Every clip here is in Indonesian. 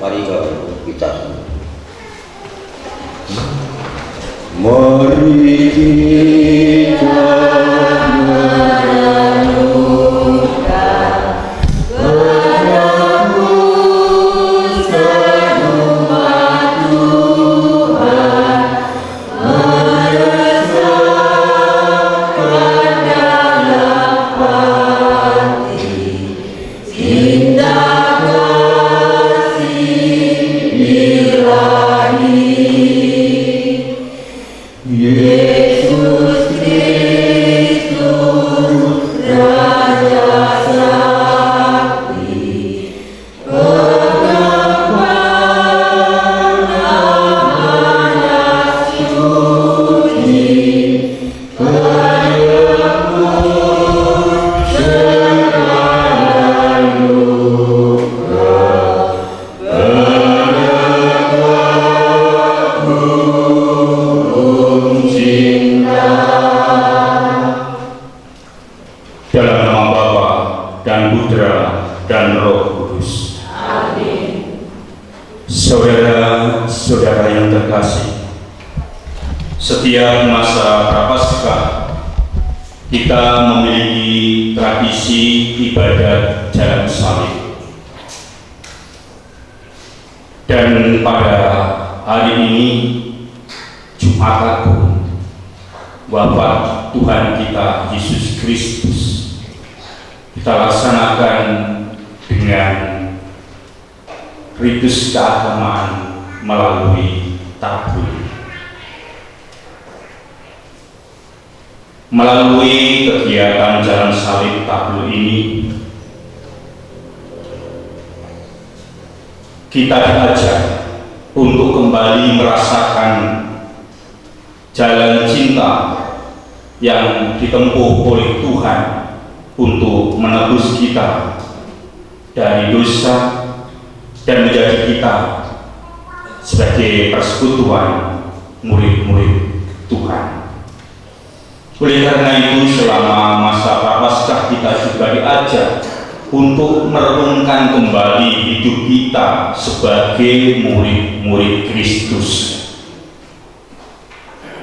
Mari kita mari kita Saudara-saudara yang terkasih, setiap masa Prapaskah kita memiliki tradisi ibadat jalan salib. Dan pada hari ini, Jumat Agung, wafat Tuhan kita Yesus Kristus, kita laksanakan dengan ritus keagamaan melalui tabur. Melalui kegiatan jalan salib tabur ini, kita diajak untuk kembali merasakan jalan cinta yang ditempuh oleh Tuhan untuk menebus kita dari dosa dan menjadi kita sebagai persekutuan murid-murid Tuhan. Oleh karena itu, selama masa Prapaskah kita juga diajak untuk merenungkan kembali hidup kita sebagai murid-murid Kristus.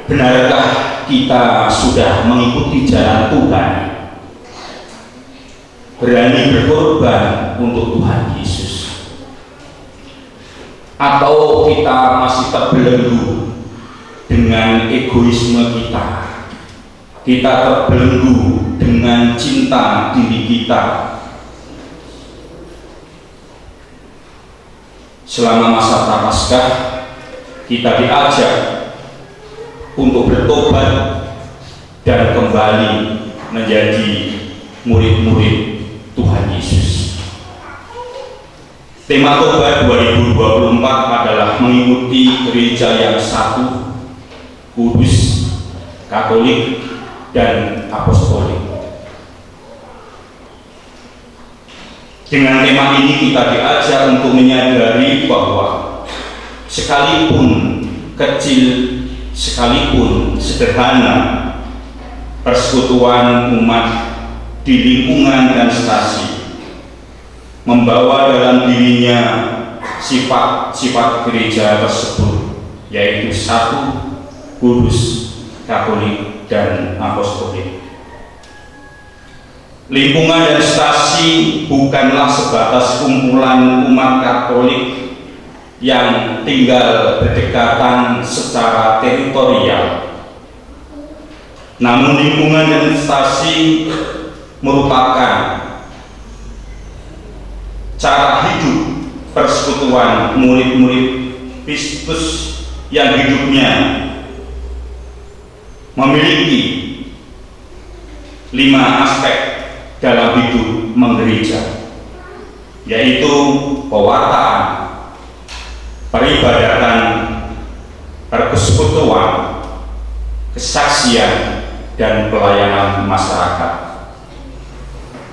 Benarkah kita sudah mengikuti jalan Tuhan? Berani berkorban untuk Tuhan Yesus? Atau kita masih terbelenggu dengan egoisme kita? Kita terbelenggu dengan cinta diri kita? Selama masa Prapaskah kita diajak untuk bertobat dan kembali menjadi murid-murid Tuhan Yesus. Tema Tobat 2024 adalah mengikuti gereja yang satu, kudus, Katolik, dan Apostolik. Dengan tema ini kita diajak untuk menyadari bahwa sekalipun kecil, sekalipun sederhana, persekutuan umat di lingkungan dan stasi membawa dalam dirinya sifat-sifat gereja tersebut, yaitu satu, kudus, Katolik, dan Apostolik. Lingkungan dan stasi bukanlah sebatas kumpulan umat Katolik yang tinggal berdekatan secara teritorial, namun lingkungan dan stasi merupakan cara hidup persekutuan murid-murid Kristus yang hidupnya memiliki 5 aspek dalam hidup menggereja, yaitu pewartaan, peribadatan, persekutuan, kesaksian, dan pelayanan masyarakat.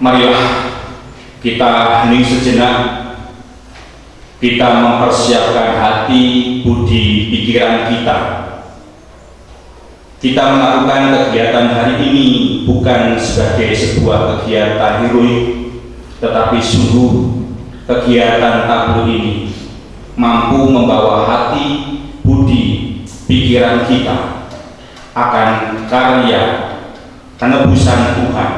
Marilah kita hening sejenak, kita mempersiapkan hati, budi, pikiran kita. Kita melakukan kegiatan hari ini bukan sebagai sebuah kegiatan heroik, tetapi sungguh kegiatan tabur ini mampu membawa hati, budi, pikiran kita akan karya penebusan Tuhan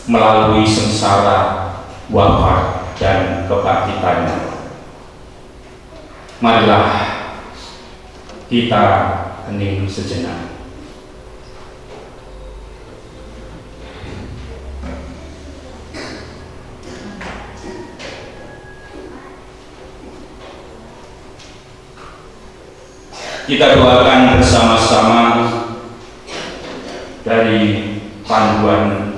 melalui sengsara, wafat, dan kebangkitannya. Marilah kita hening sejenak. Kita doakan bersama-sama dari panduan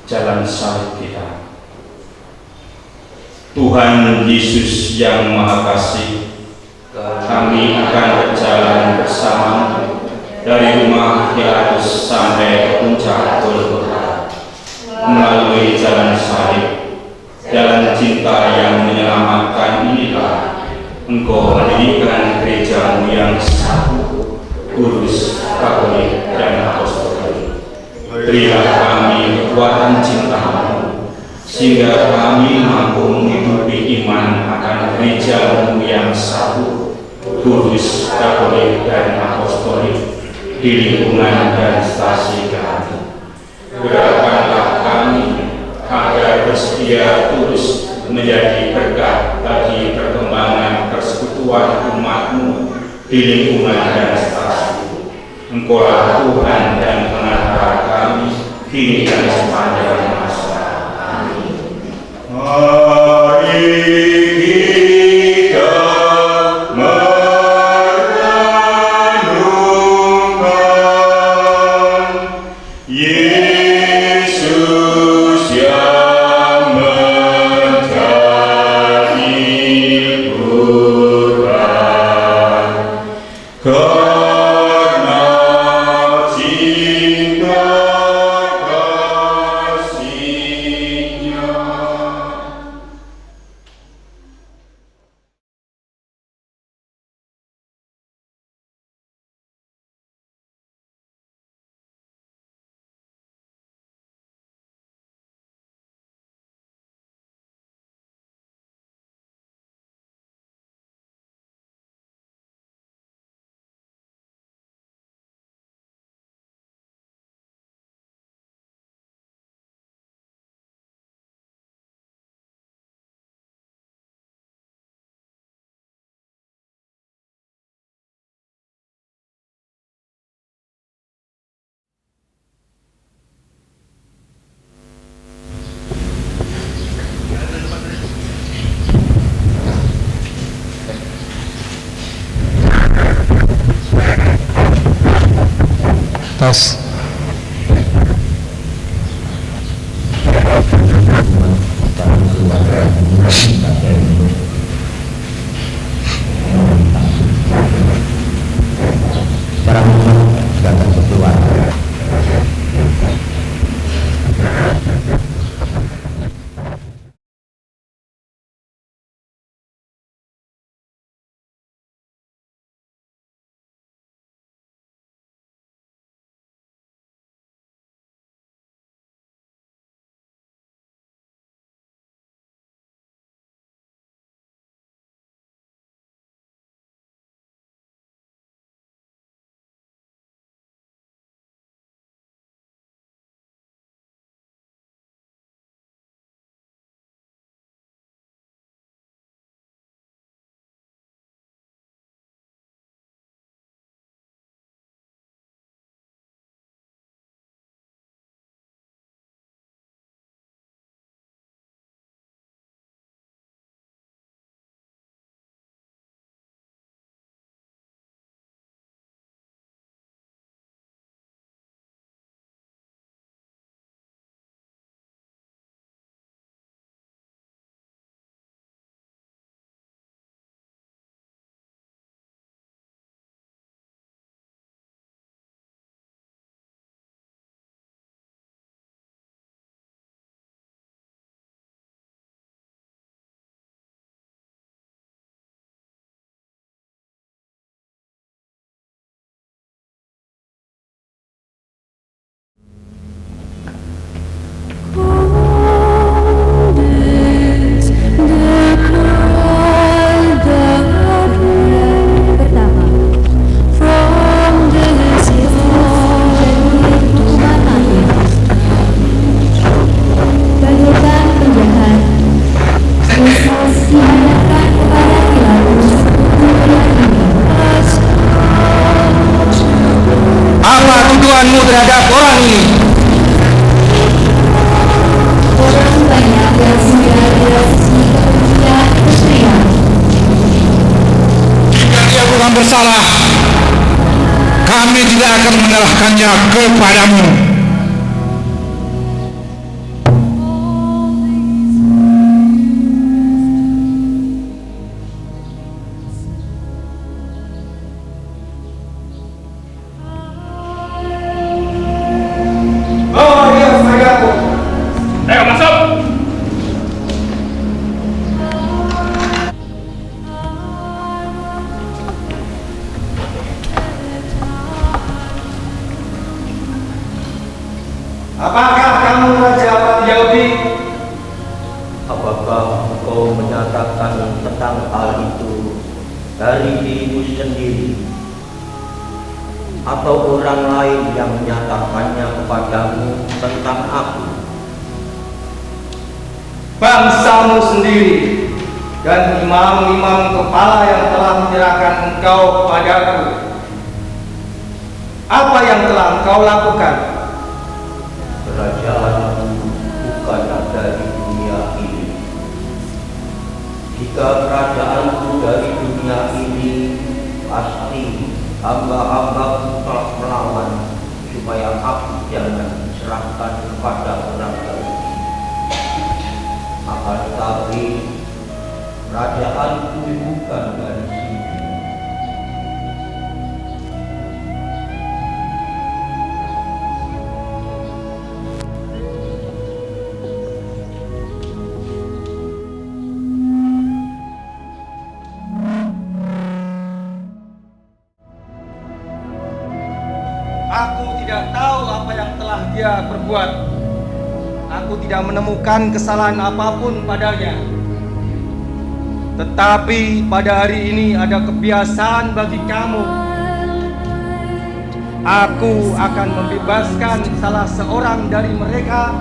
jalan salib kita. Tuhan Yesus yang Maha Kasih, kami akan berjalan bersama dari rumah Pilatus sampai ke puncak Golgota, melalui jalan salib, jalan cinta yang menyelamatkan inilah Engkau mendirikan gereja-Mu yang satu, kudus, katolik, dan apostolik. Berilah kami kekuatan cinta-Mu, sehingga kami mampu menghidupi iman akan gereja-Mu yang satu, kudus, katolik, dan apostolik di lingkungan dan stasi kami. Gerakkanlah kami agar bersedia tulus menjadi berkat bagi perkembangan persekutuan umat-Mu di lingkungan dan stasi. Engkaulah Tuhan dan pengacara kami kini dan sepanjang masa. Amin. Mari kita merenungkan Yesus yang menjadi Tuhan, karena cinta kasih-Nya. Tas. akan menyerahkannya kepadamu. Ayo masuk. Apakah kamu Raja Yahudi? Apakah engkau menyatakan tentang hal itu dari dirimu sendiri, atau orang lain yang menyatakannya kepadamu tentang aku? Bangsamu sendiri dan imam-imam kepala yang telah menyerahkan engkau kepadaku. Apa yang telah engkau lakukan? Kerajaanku bukan dari dunia ini. Jika kerajaanku dari dunia ini, pasti hamba-hambaku telah melawan supaya aku jangan diserahkan kepada orang Yahudi. Akan tetapi kerajaanku bukan dari sini. Aku tidak tahu apa yang telah dia perbuat. Aku tidak menemukan kesalahan apapun padanya. Tetapi pada hari ini ada kebiasaan bagi kamu. Aku akan membebaskan salah seorang dari mereka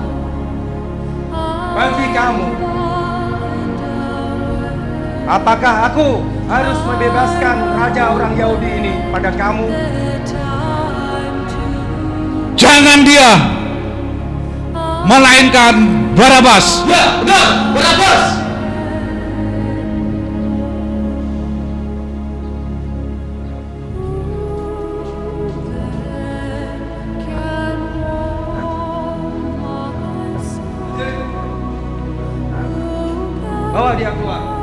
bagi kamu. Apakah aku harus membebaskan raja orang Yahudi ini pada kamu? Jangan dia, melainkan Barabas. Ya, benar, Barabas. Bawa dia keluar.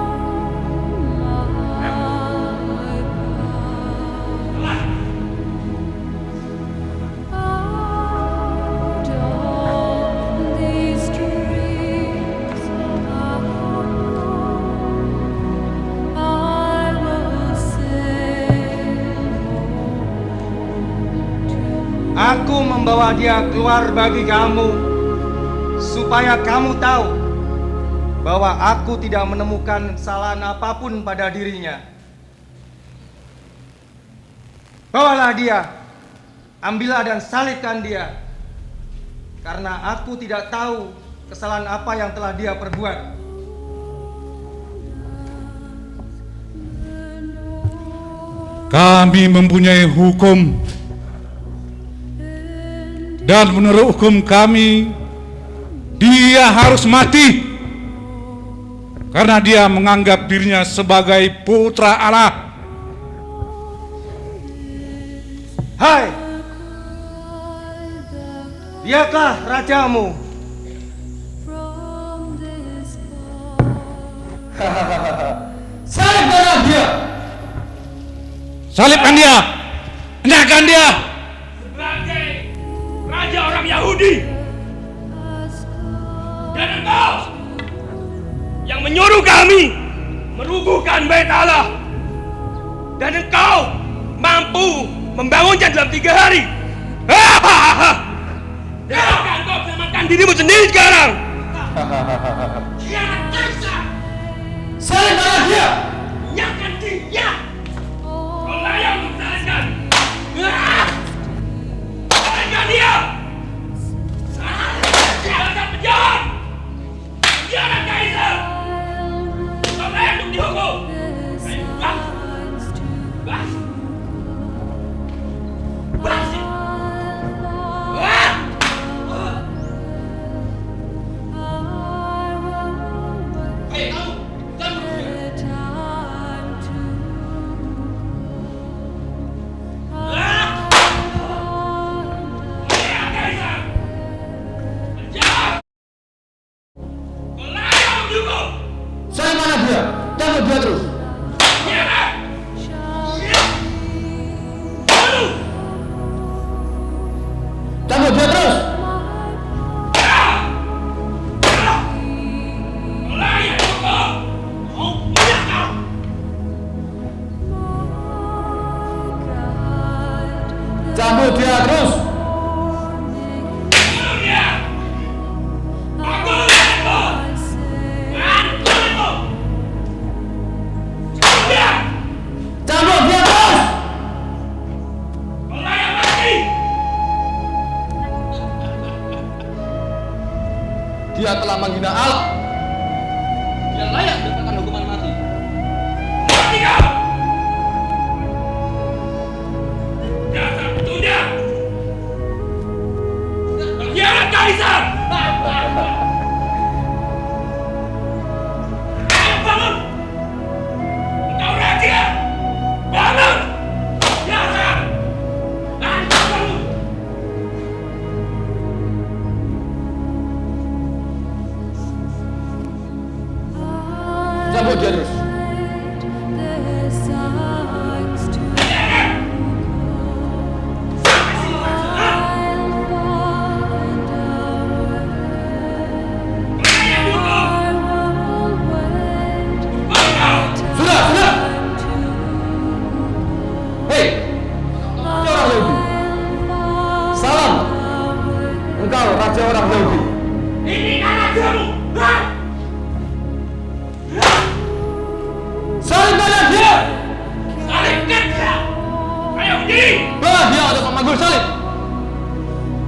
Aku membawa dia keluar bagi kamu, supaya kamu tahu bahwa aku tidak menemukan kesalahan apapun pada dirinya. Bawalah dia, ambillah dan salibkan dia, karena aku tidak tahu kesalahan apa yang telah dia perbuat. Kami mempunyai hukum, dan menurut hukum kami, dia harus mati karena dia menganggap dirinya sebagai putra Allah. Hai, dialah rajamu. Salibkanlah dia. Salibkan dia, enyahkan dia. Sebagai raja orang Yahudi, dan engkau yang menyuruh kami merubuhkan bait Allah, dan engkau mampu membangunnya dalam 3 hari. Apakah engkau bisa makan dirimu sendiri sekarang? Jangan tersa. Salibkanlah dia. Nyahkan dia. Kau layak untuk disalibkan. Salibkan dia. Dia penjahat. Dia anak kaisar. Kau layak untuk dihukum. Bas. telah menghina Allah. Dia layak mendapatkan hukuman mati. Mati kau! Dasar petunda! Pengkhianat kaisar! Bangun! Engkau raja! Bangun! Dasar! Bangun! Sambut dia terus. Raja orang Yahudi. Ini rajamu! Salibkan dia! Salibkan dia! Ayo berdiri! Bawa dia untuk memanggul salib.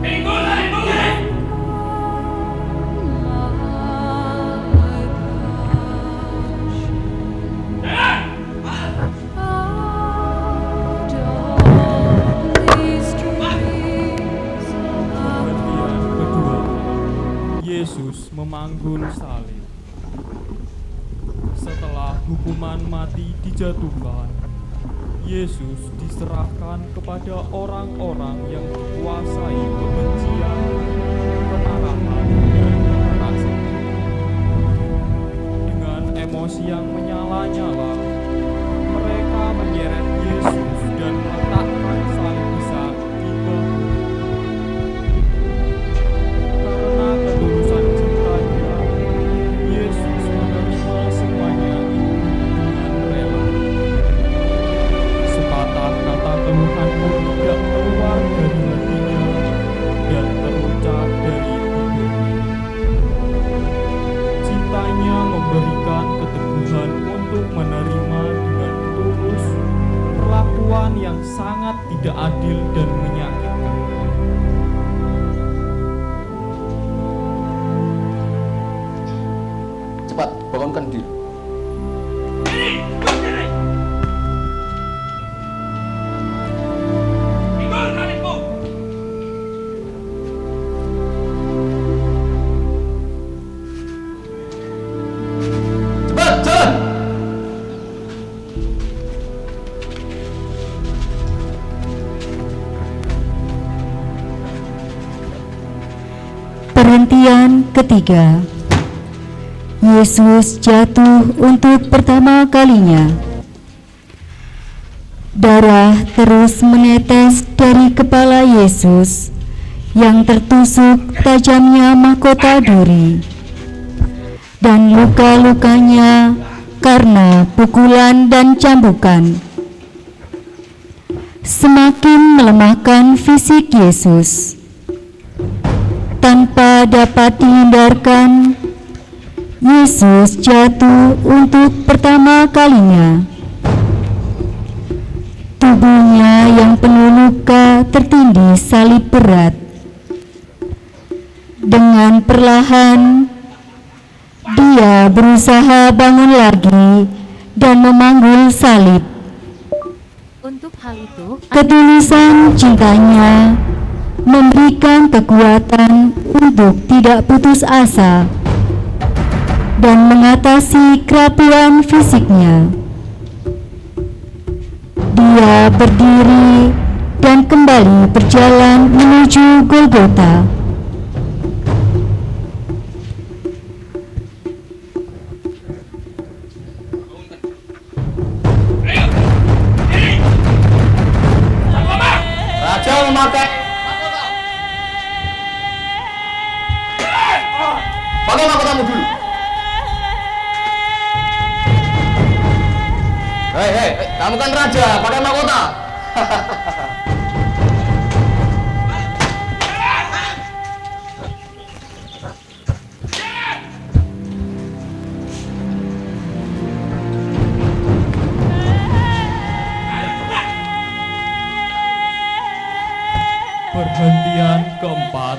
Pikul salib berdiri! Yesus memanggul salib. Setelah hukuman mati dijatuhkan, Yesus diserahkan kepada orang-orang yang dikuasai kebencian, kemarahan, dan kekerasan. Dengan emosi yang menyala-nyala, mereka menyeret Yesus dan meletakkan salib besar di bahu. Karena ketulusan cintanya, Yesus menerima semuanya itu dengan rela. Sepatah kata keluhan pun tidak keluar dari hatinya dan terucap dari bibirnya. Cintanya memberikan keteguhan untuk menerima dengan tulus perlakuan yang sangat tidak adil dan menyakitkan. Cepat, bangunkan dia. Pikul salibmu! Cepat, jalan! Perhentian ketiga. Yesus jatuh untuk pertama kalinya. Darah terus menetes dari kepala Yesus yang tertusuk tajamnya mahkota duri, dan luka-lukanya karena pukulan dan cambukan semakin melemahkan fisik Yesus. Tanpa dapat dihindarkan, Yesus jatuh untuk pertama kalinya. Tubuhnya yang penuh luka tertindih salib berat. Dengan perlahan, dia berusaha bangun lagi dan memanggul salib. Untuk hal itu, Ketulusan cintanya memberikan kekuatan untuk tidak putus asa dan mengatasi kerapuhan fisiknya. Dia berdiri dan kembali berjalan menuju Golgota. Raja memakai. Pakai mahkotamu dulu. Hei, kamu kan raja, pakai mahkota. Perhentian keempat.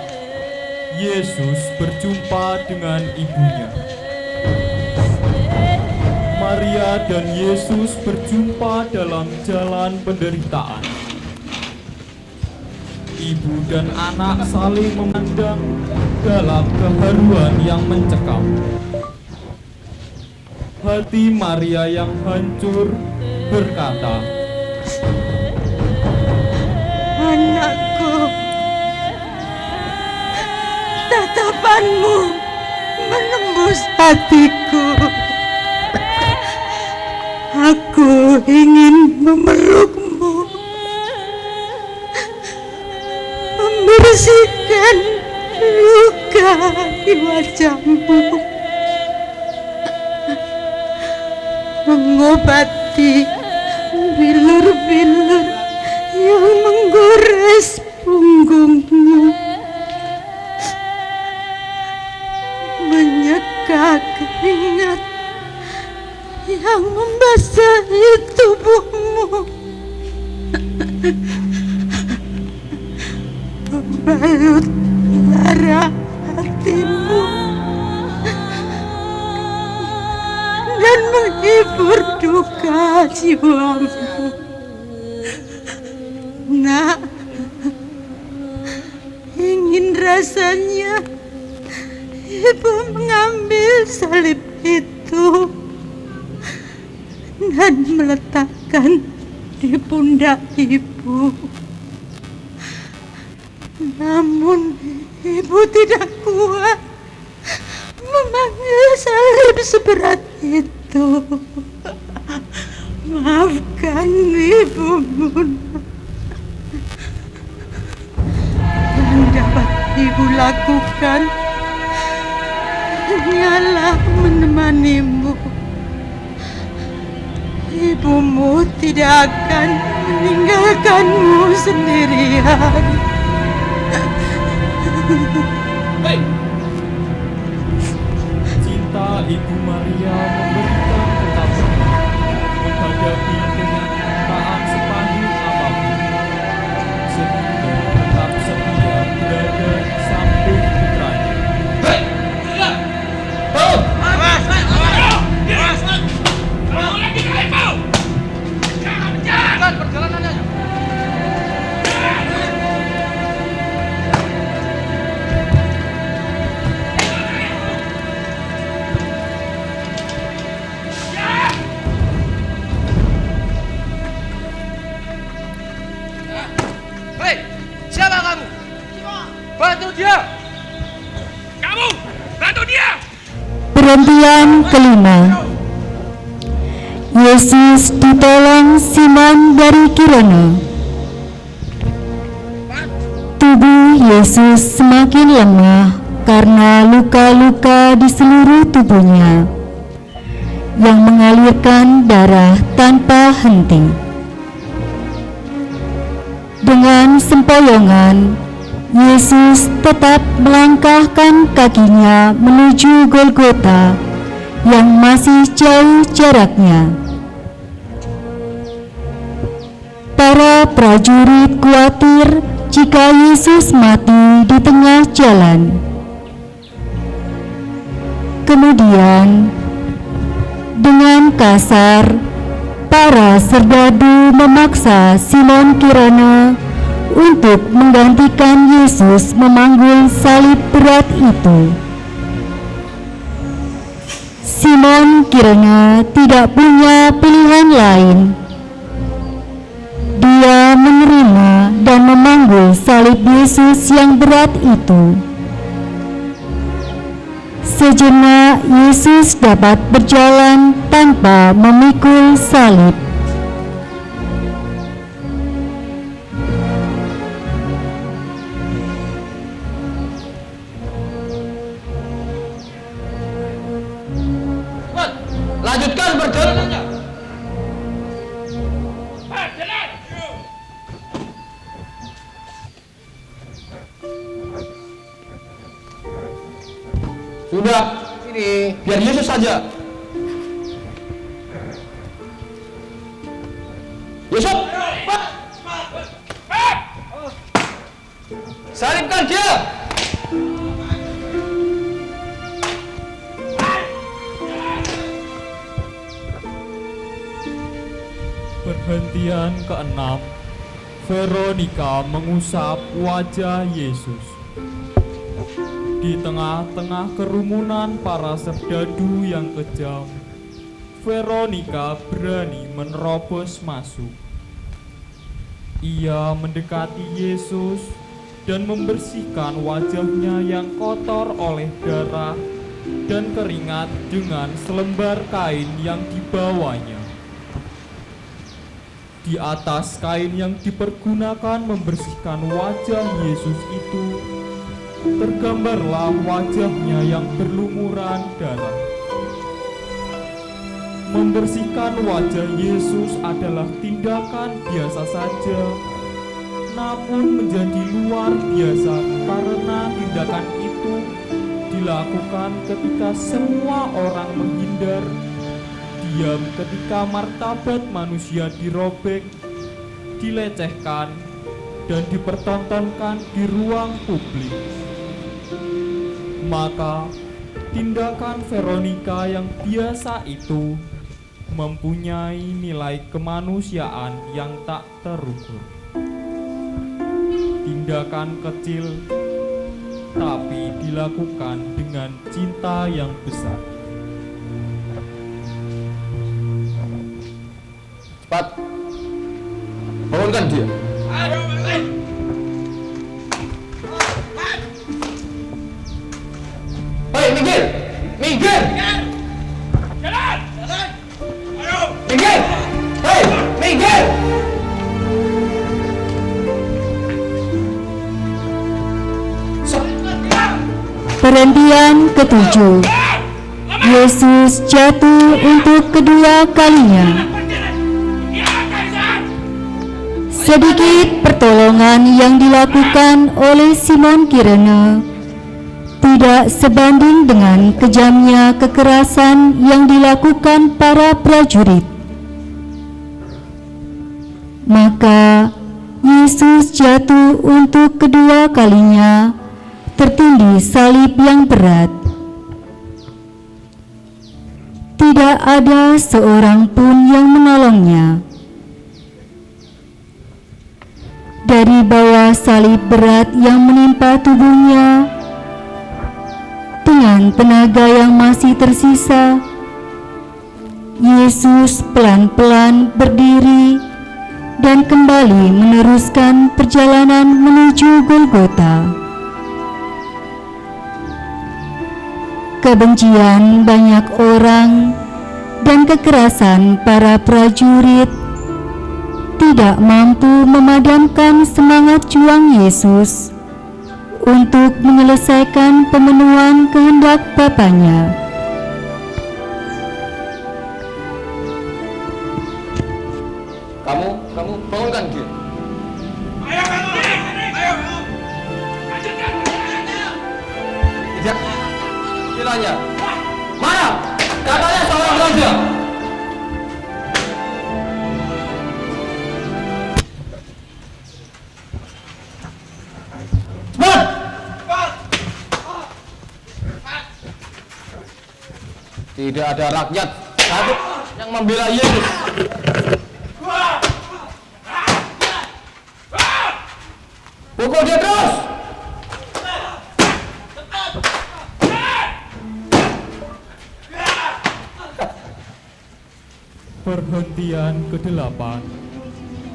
Yesus berjumpa dengan ibunya. Maria dan Yesus berjumpa dalam jalan penderitaan. Ibu dan anak saling memandang dalam keharuan yang mencekam. Hati Maria yang hancur berkata, "Anakku, tatapanmu menembus hatiku. Aku ingin memelukmu, membersihkan luka di wajahmu, mengobati bilur-bilur yang menggores punggungmu, menyeka keringat yang membasahi tubuhmu, membalut lara hatimu, dan menghibur duka jiwamu. Nak, ingin rasanya ibu mengambil salib itu dan meletakkan di pundak ibu. Namun ibu tidak kuat memanggil salib seberat itu. Maafkan ibumu. Yang dapat ibu lakukan hanyalah menemanimu. Ibumu tidak akan meninggalkanmu sendirian. cinta Ibu Maria memberikan ketabahan menghadapi kenyataan sepahit apapun, sehingga tetap setia berada di samping putranya. Jangan perjalanannya. Hei, siapa kamu? Bantu dia. Kamu, bantu dia. Perhentian kelima. Yesus ditolong Simon dari Kirene. Tubuh Yesus semakin lemah karena luka-luka di seluruh tubuhnya yang mengalirkan darah tanpa henti. Dengan sempoyongan, Yesus tetap melangkahkan kakinya menuju Golgota yang masih jauh jaraknya. Para prajurit khawatir jika Yesus mati di tengah jalan. Kemudian, dengan kasar, para serdadu memaksa Simon Kirene untuk menggantikan Yesus memanggul salib berat itu. Simon Kirene tidak punya pilihan lain. Dia menerima dan memanggul salib Yesus yang berat itu. Sejenak Yesus dapat berjalan tanpa memikul salib. Lanjutkan perjalanannya. Sudah, sini, biar Yesus saja. Yesus, salibkan dia. Perhentian ke-6. Veronika mengusap wajah Yesus. Di tengah-tengah kerumunan para serdadu yang kejam, Veronika berani menerobos masuk. Ia mendekati Yesus dan membersihkan wajahnya yang kotor oleh darah dan keringat dengan selembar kain yang dibawanya. Di atas kain yang dipergunakan membersihkan wajah Yesus itu, tergambarlah wajahnya yang berlumuran darah. Membersihkan wajah Yesus adalah tindakan biasa saja, namun menjadi luar biasa karena tindakan itu dilakukan ketika semua orang menghindar, diam ketika martabat manusia dirobek, dilecehkan, dan dipertontonkan di ruang publik. Maka, tindakan Veronika yang biasa itu mempunyai nilai kemanusiaan yang tak terukur. Tindakan kecil, tapi dilakukan dengan cinta yang besar. Cepat, bangunkan dia. Hei, minggir! Minggir! Jalan! Ayo! Minggir! Hei, minggir! Perhentian ke-7. Yesus jatuh untuk kedua kalinya. Sedikit pertolongan yang dilakukan oleh Simon Kirene tidak sebanding dengan kejamnya kekerasan yang dilakukan para prajurit. Maka Yesus jatuh untuk kedua kalinya, tertindih salib yang berat. Tidak ada seorang pun yang menolongnya. Dari bawah salib berat yang menimpa tubuhnya, dengan tenaga yang masih tersisa, Yesus pelan-pelan berdiri dan kembali meneruskan perjalanan menuju Golgota. Kebencian banyak orang dan kekerasan para prajurit tidak mampu memadamkan semangat juang Yesus untuk menyelesaikan pemenuhan kehendak Bapanya. Kamu bangunkan dia. Ayo kamu! Ayo! Lanjutkan! Tidak. Bilangnya. Mana? Katanya seorang raja. Tidak ada rakyat satu yang membela Yesus. Pukul dia terus. Perhentian ke-8.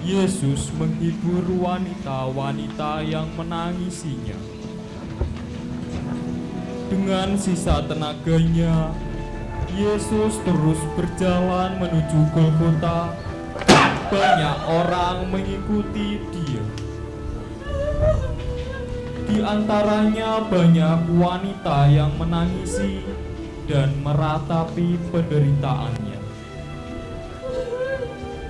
Yesus menghibur wanita-wanita yang menangisinya. Dengan sisa tenaganya, Yesus terus berjalan menuju Golgota. Banyak orang mengikuti dia. Di antaranya banyak wanita yang menangisi dan meratapi penderitaannya.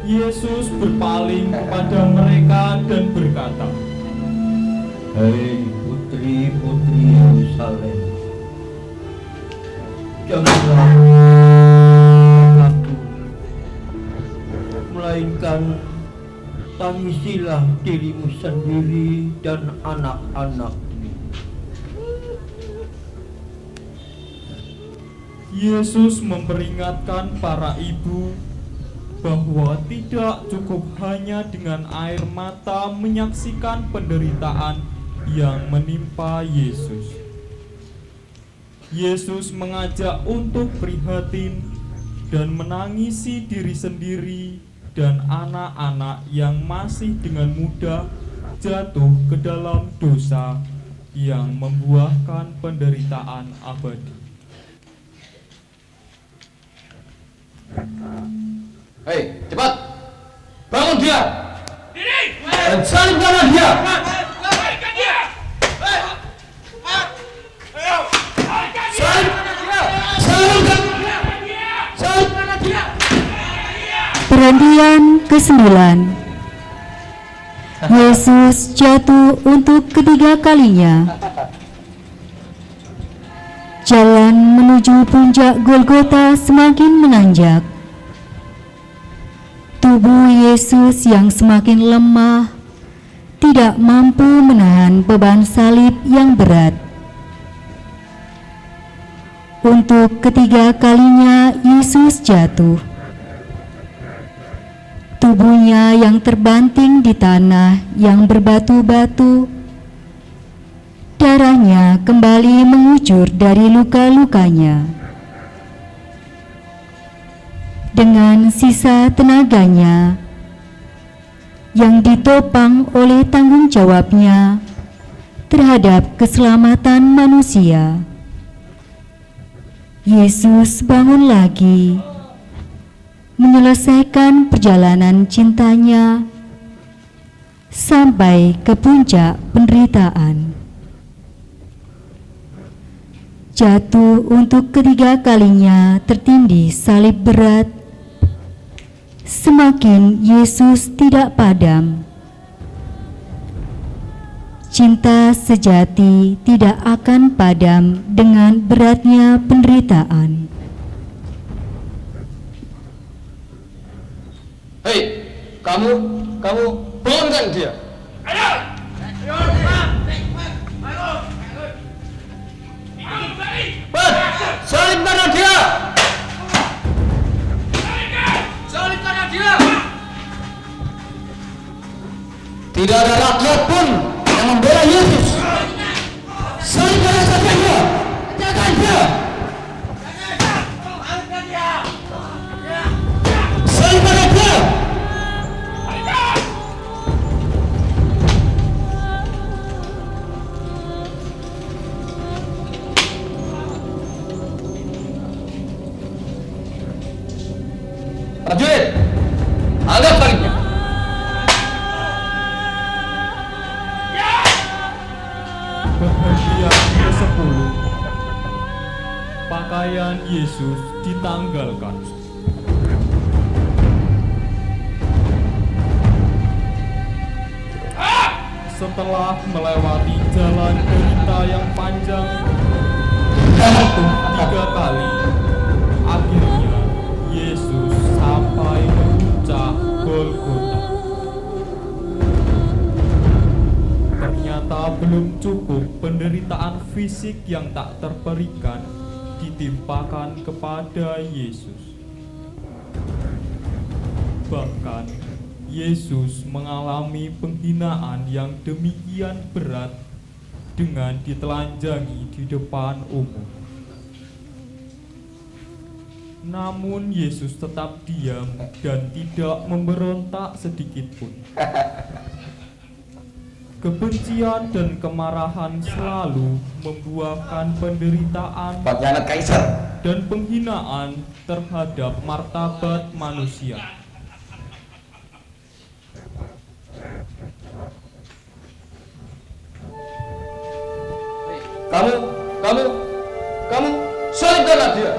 Yesus berpaling kepada mereka dan berkata, Hei putri-putri Yerusalem, janganlah aku, melainkan tangisilah dirimu sendiri dan anak-anakmu. Yesus memperingatkan para ibu bahwa tidak cukup hanya dengan air mata menyaksikan penderitaan yang menimpa Yesus. Yesus mengajak untuk prihatin dan menangisi diri sendiri dan anak-anak yang masih dengan mudah jatuh ke dalam dosa yang membuahkan penderitaan abadi. Hei, cepat! Bangun dia! Diri! Dan salibkanlah dia! Salibkan dia! Ayo! Salibkan dia! Salibkan dia! Salibkanlah dia! Perhentian ke-9. Yesus jatuh untuk ketiga kalinya. Jalan menuju puncak Golgota semakin menanjak. Tubuh Yesus yang semakin lemah tidak mampu menahan beban salib yang berat. Untuk ketiga kalinya Yesus jatuh. Tubuhnya yang terbanting di tanah yang berbatu-batu, darahnya kembali mengucur dari luka-lukanya. Dengan sisa tenaganya yang ditopang oleh tanggung jawabnya terhadap keselamatan manusia, Yesus bangun lagi, menyelesaikan perjalanan cintanya sampai ke puncak penderitaan. Jatuh untuk ketiga kalinya tertindih salib berat. Semakin Yesus tidak padam. Cinta sejati tidak akan padam dengan beratnya penderitaan. Hei, kamu bangunkan dia! Ayo! Salibkanlah dia! Salibkan dia! Tidak ada rakyat pun yang membela Yesus. Salibkanlah saja dia! Kerjakan dia! Salibkanlah dia! Prajurit, angkat salibnya. Perhentian ke-10. Pakaian Yesus ditanggalkan. Setelah melewati jalan derita yang panjang, jatuh 3 kali, akhirnya Yesus sampai ke puncak Golgota. Ternyata belum cukup penderitaan fisik yang tak terperikan ditimpakan kepada Yesus. Bahkan Yesus mengalami penghinaan yang demikian berat dengan ditelanjangi di depan umum. Namun Yesus tetap diam dan tidak memberontak sedikit pun. Kebencian dan kemarahan selalu membuahkan penderitaan Pengkhianat kaisar dan penghinaan terhadap martabat manusia. Kamu salibkanlah dia!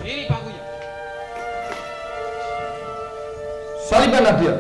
Ini pakunya. Salibkanlah dia!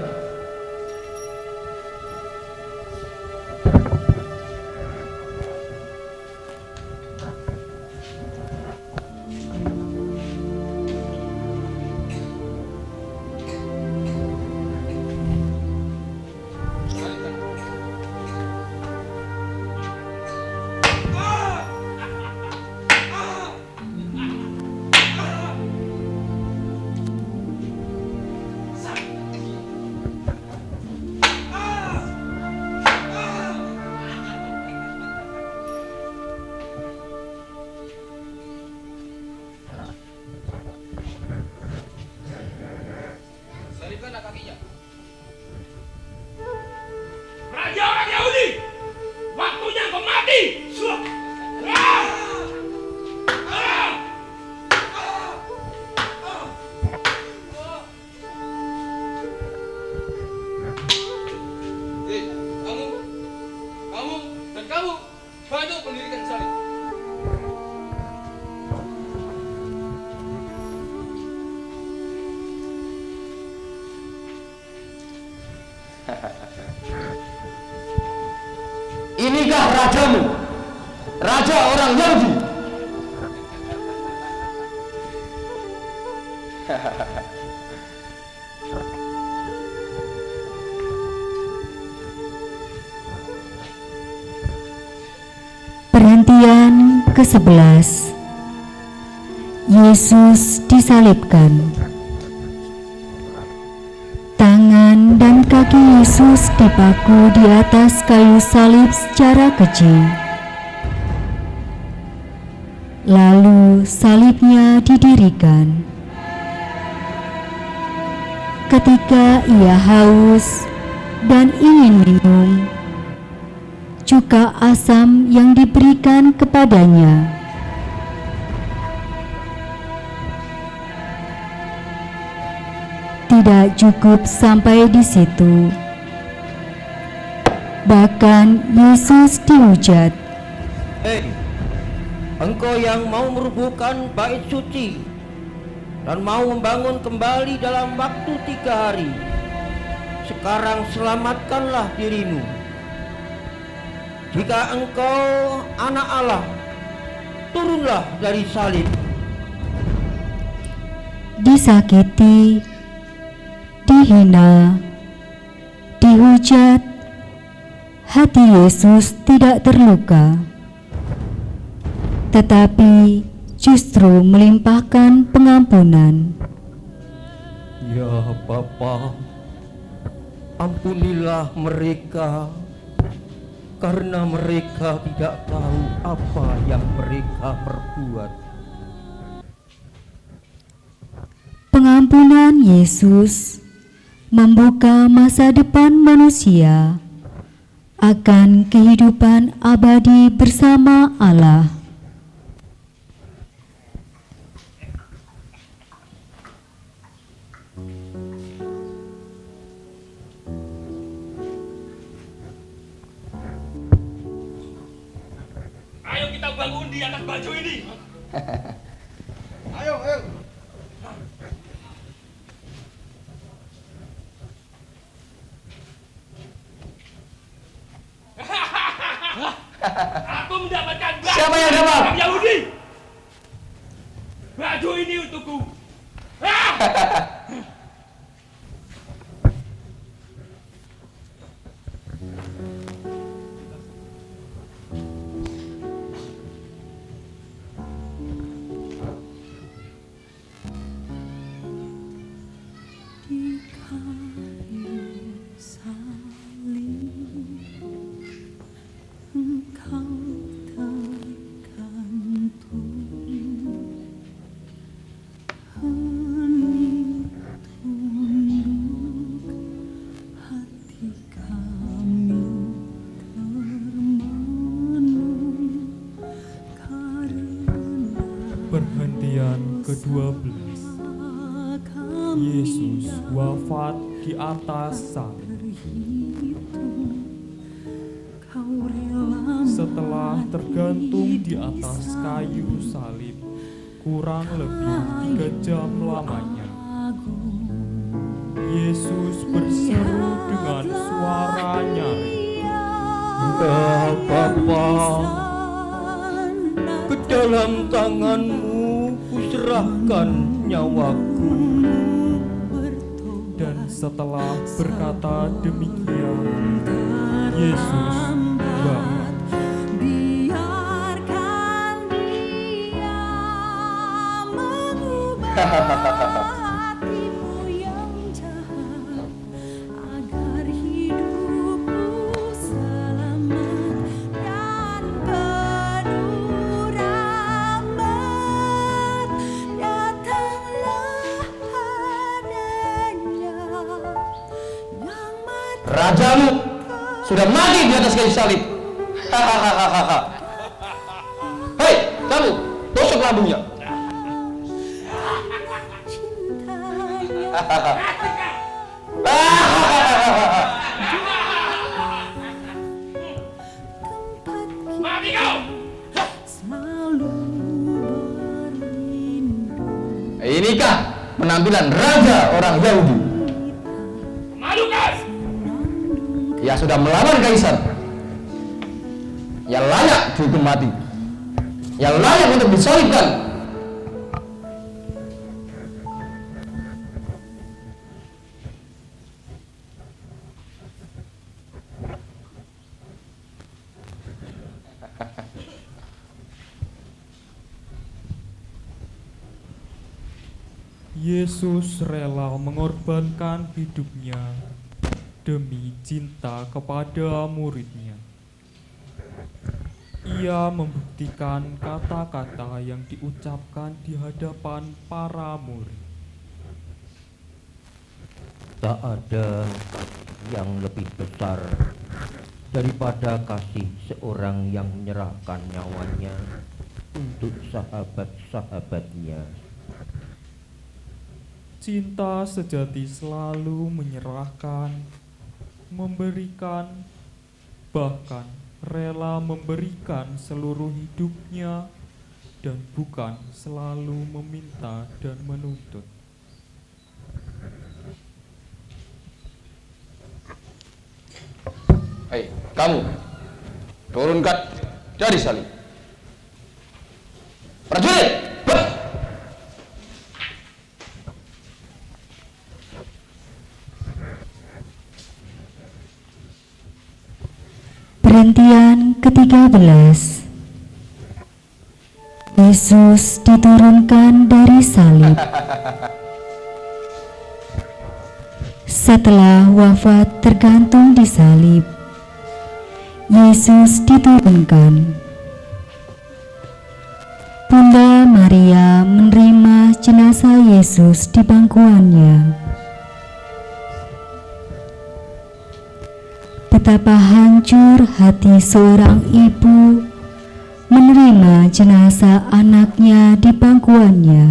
salibkanlah kakinya. Raja orang Yahudi, waktunya kau mati. Kamu dan kamu bantu mendirikan salib. Inikah rajamu, raja orang Yahudi? Perhentian ke-11. Yesus disalibkan. Tangan dan kaki Yesus dipaku di atas kayu salib secara keji. Lalu salibnya didirikan. Ketika ia haus dan ingin minum, cuka asam yang diberikan kepadanya. Tidak cukup sampai di situ. Bahkan Yesus dihujat. Hei, engkau yang mau merubuhkan bait suci dan mau membangun kembali dalam waktu 3 hari, sekarang selamatkanlah dirimu. Jika engkau anak Allah, turunlah dari salib. Disakiti, dihina, dihujat, hati Yesus tidak terluka, tetapi justru melimpahkan pengampunan. Ya Bapa, ampunilah mereka, karena mereka tidak tahu apa yang mereka perbuat. Pengampunan Yesus membuka masa depan manusia akan kehidupan abadi bersama Allah. Ayo kita bangun di atas baju ini. Ayo. Aku mendapatkan baju Siapa yang dapat? orang Yahudi. Baju ini untukku. Perhentian ke-12. Yesus wafat di atas salib. Setelah tergantung di atas kayu salib kurang lebih 3 jam lamanya, Yesus berseru dengan suara nyaring, Ya Bapa, ke dalam tanganmu kuserahkan nyawaku. dan setelah berkata demikian, Yesus wafat. Biarkan dia mengubah hatimu yang jahat, agar hidupmu selamat dan penuh rahmat. Datanglah padanya. Rajamu sudah mati di atas kayu salib. Hahaha. Hei, kamu, tusuk lambungnya. Mati kau! Inikah penampilan raja orang Yahudi? Malukan! Ia sudah melawan kaisar. Ia layak dihukum mati. Ia layak untuk disalibkan. Yesus rela mengorbankan hidupnya demi cinta kepada muridnya. Ia membuktikan kata-kata yang diucapkan di hadapan para murid. Tak ada yang lebih besar daripada kasih seorang yang menyerahkan nyawanya untuk sahabat-sahabatnya. Cinta sejati selalu menyerahkan, memberikan, bahkan rela memberikan seluruh hidupnya dan bukan selalu meminta dan menuntut. Hei, kamu, turunkan dari salib. Prajurit, Perhentian ke-13. Yesus diturunkan dari salib. Setelah wafat tergantung di salib, Yesus diturunkan. Bunda Maria menerima jenazah Yesus di pangkuannya. Betapa hancur hati seorang ibu menerima jenazah anaknya di pangkuannya.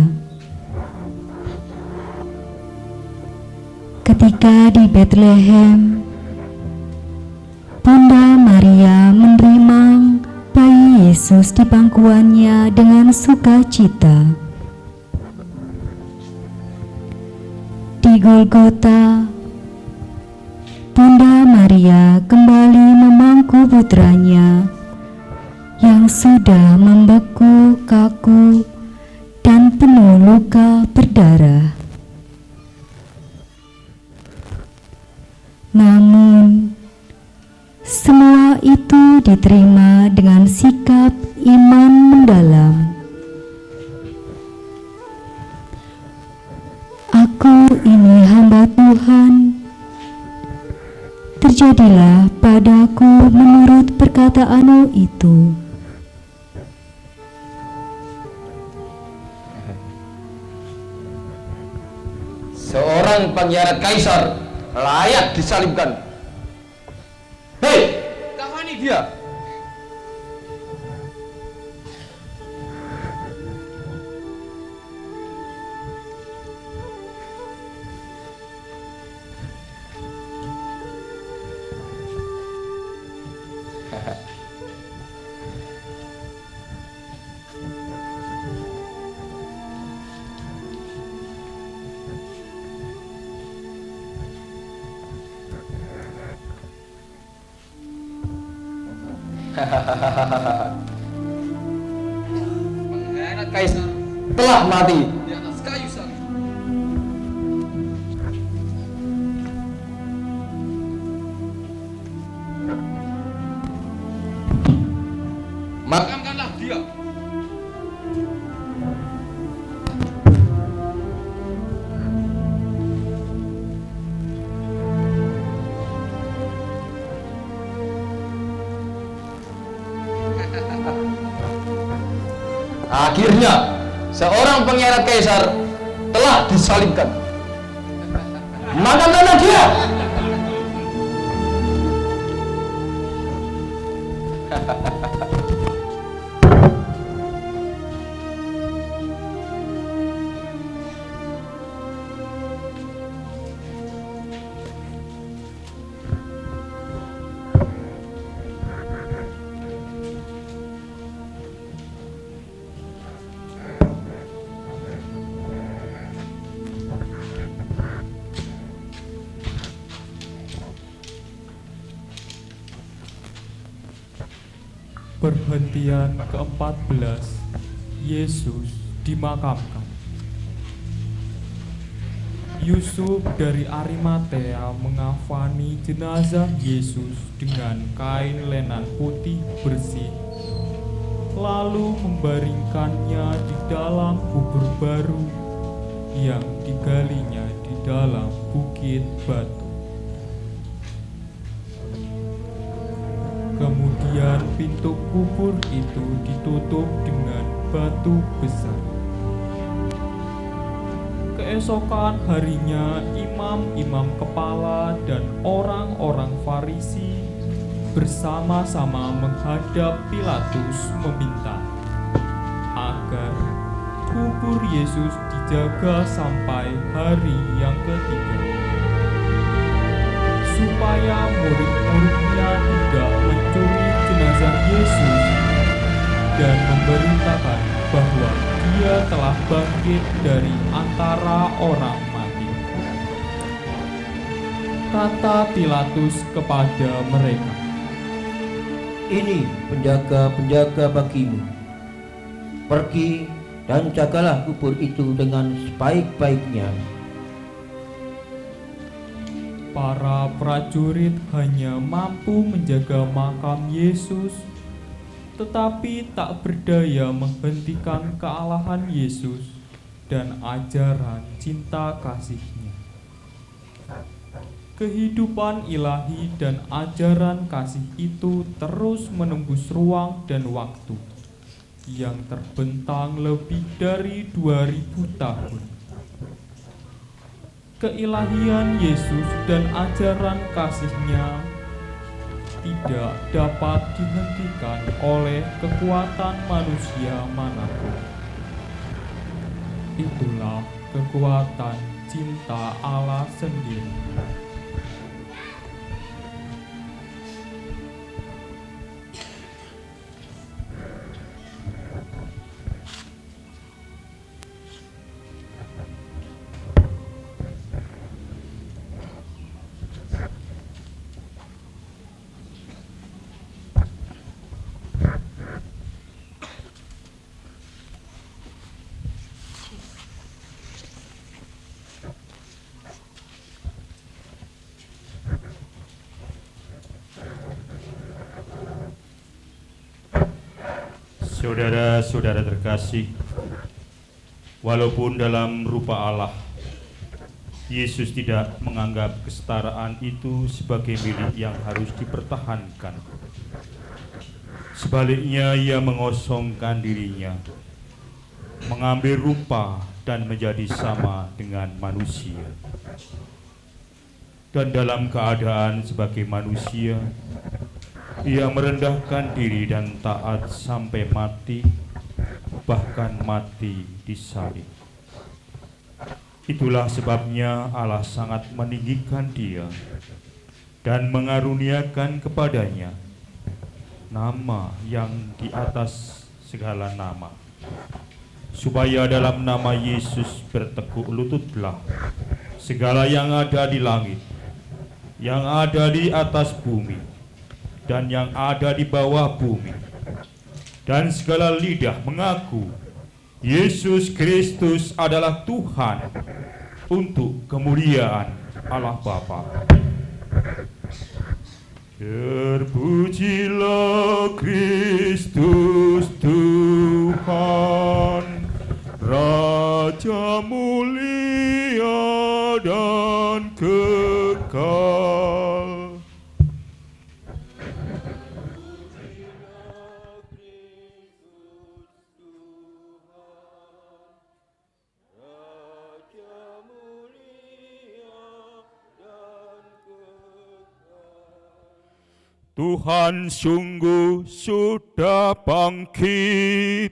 Ketika di Bethlehem, Bunda Maria menerima bayi Yesus di pangkuannya dengan sukacita. Di Golgota, Bunda Maria kembali memangku putranya yang sudah membeku, kaku, dan penuh luka berdarah. Namun, semua itu diterima dengan sikap iman mendalam. Aku ini hamba Tuhan. Terjadilah padaku menurut perkataanmu itu. seorang pengkhianat kaisar layak disalibkan. Hei, kafani dia. Pengkhianat kaisar telah mati di atas kayu salib. Makamkanlah dia. Akhirnya, seorang pengkhianat kaisar telah disalibkan. Makamkanlah dia. Perhentian ke-14, Yesus dimakamkan. Yusuf dari Arimatea mengafani jenazah Yesus dengan kain lenan putih bersih, lalu membaringkannya di dalam kubur baru yang digalinya di dalam bukit batu. Kemudian pintu kubur itu ditutup dengan batu besar. Keesokan harinya imam-imam kepala dan orang-orang Farisi bersama-sama menghadap Pilatus meminta agar kubur Yesus dijaga sampai hari yang ketiga, supaya murid-muridnya tidak mencuri jenazah Yesus dan memberitakan bahwa Dia telah bangkit dari antara orang mati. Kata Pilatus kepada mereka, Ini penjaga-penjaga bagimu. Pergi dan jagalah kubur itu dengan sebaik-baiknya. para prajurit hanya mampu menjaga makam Yesus, tetapi tak berdaya menghentikan kealahan Yesus dan ajaran cinta kasih-Nya. Kehidupan ilahi dan ajaran kasih itu terus menembus ruang dan waktu yang terbentang lebih dari 2000 tahun. Keilahian Yesus dan ajaran kasih-Nya tidak dapat dihentikan oleh kekuatan manusia manapun. Itulah kekuatan cinta Allah sendiri. Saudara-saudara terkasih, walaupun dalam rupa Allah, Yesus tidak menganggap kesetaraan itu sebagai milik yang harus dipertahankan. Sebaliknya, Ia mengosongkan dirinya, mengambil rupa dan menjadi sama dengan manusia. Dan dalam keadaan sebagai manusia, Ia merendahkan diri dan taat sampai mati, bahkan mati di salib. Itulah sebabnya Allah sangat meninggikan Dia dan mengaruniakan kepadanya nama yang di atas segala nama, supaya dalam nama Yesus bertekuk lututlah segala yang ada di langit, yang ada di atas bumi, dan yang ada di bawah bumi, dan segala lidah mengaku Yesus Kristus adalah Tuhan, untuk kemuliaan Allah Bapa. Terpujilah Kristus Tuhan, Raja mulia dan kekal. Tuhan sungguh sudah bangkit,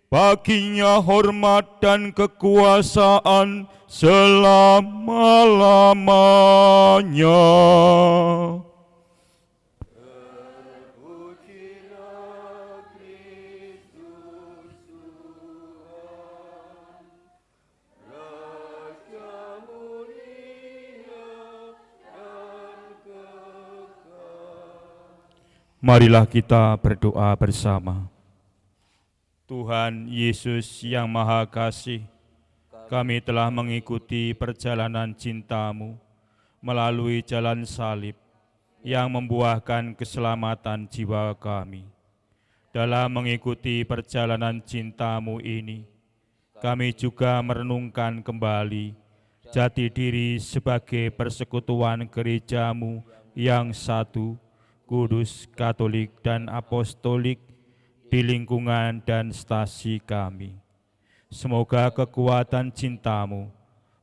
baginya hormat dan kekuasaan selama-lamanya. Marilah kita berdoa bersama. Tuhan Yesus yang Maha Kasih, kami telah mengikuti perjalanan cinta-Mu melalui jalan salib yang membuahkan keselamatan jiwa kami. Dalam mengikuti perjalanan cinta-Mu ini, kami juga merenungkan kembali jati diri sebagai persekutuan gereja-Mu yang satu, kudus, katolik, dan apostolik di lingkungan dan stasi kami. Semoga kekuatan cinta-Mu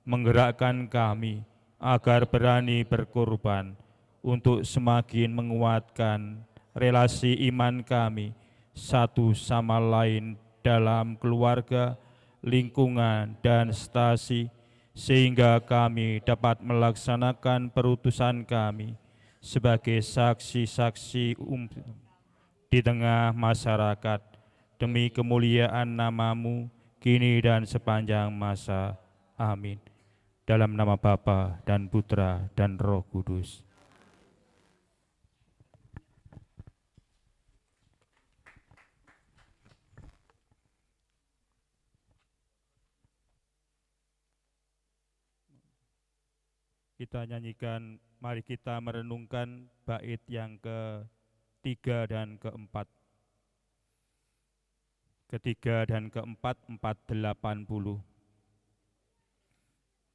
menggerakkan kami agar berani berkorban untuk semakin menguatkan relasi iman kami satu sama lain dalam keluarga, lingkungan, dan stasi, sehingga kami dapat melaksanakan perutusan kami sebagai saksi-saksi di tengah masyarakat demi kemuliaan nama-Mu kini dan sepanjang masa. Amin. Dalam nama Bapa dan Putra dan Roh Kudus. Kita nyanyikan, mari kita merenungkan bait yang ketiga dan keempat. Ketiga dan keempat, 480.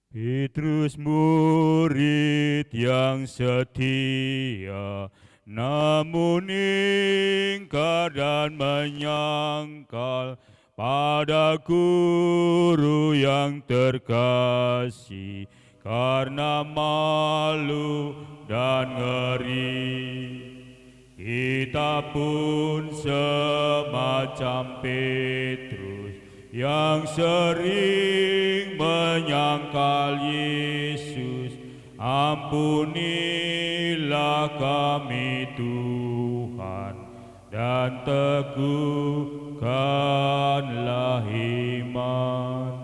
Petrus murid yang setia, namun ingkar dan menyangkal pada guru yang terkasih, karena malu dan ngeri. Kita pun semacam Petrus yang sering menyangkal Yesus. Ampunilah kami Tuhan, dan teguhkanlah iman.